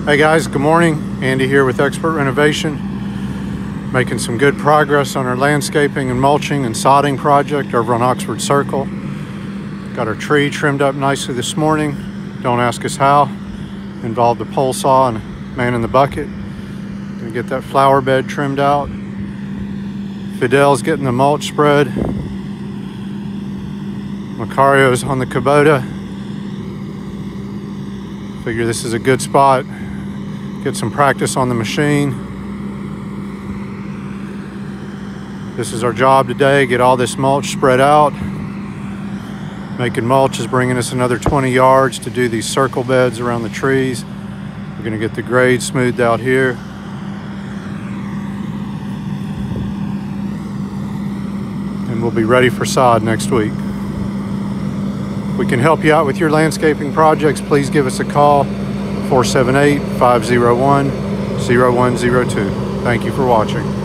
Hey guys, good morning. Andy here with Expert Renovation. Making some good progress on our landscaping and mulching and sodding project over on Oxford Circle. Got our tree trimmed up nicely this morning. Don't ask us how. Involved a pole saw and a man in the bucket. Gonna get that flower bed trimmed out. Fidel's getting the mulch spread. Macario's on the Kubota. Figure this is a good spot. Get some practice on the machine. This is our job today, get all this mulch spread out. Making mulch is bringing us another 20 yards to do these circle beds around the trees. We're gonna get the grade smoothed out here. And we'll be ready for sod next week. If we can help you out with your landscaping projects, please give us a call. 478-501-0102. Thank you for watching.